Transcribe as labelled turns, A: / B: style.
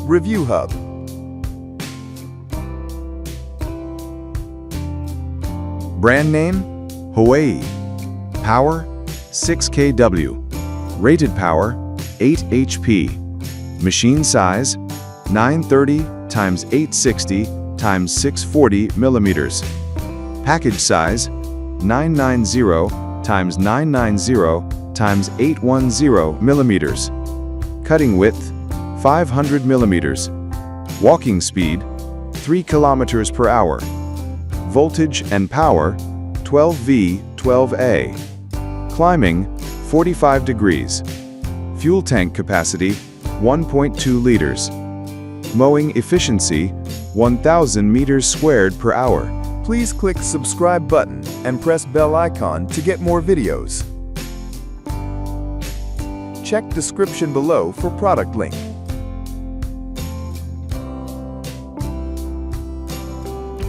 A: Review Hub. Brand name, Huayee. Power, 6 kW. Rated power, 8 HP. Machine size, 930 x 860 x 640 millimeters. Package size, 990 x 990 x 810 millimeters. Cutting width, 500 millimeters. Walking speed, 3 kilometers per hour. Voltage and power, 12V, 12A. Climbing, 45 degrees. Fuel tank capacity, 1.2 liters. Mowing efficiency, 1,000 meters squared per hour. Please click subscribe button and press bell icon to get more videos. Check description below for product link.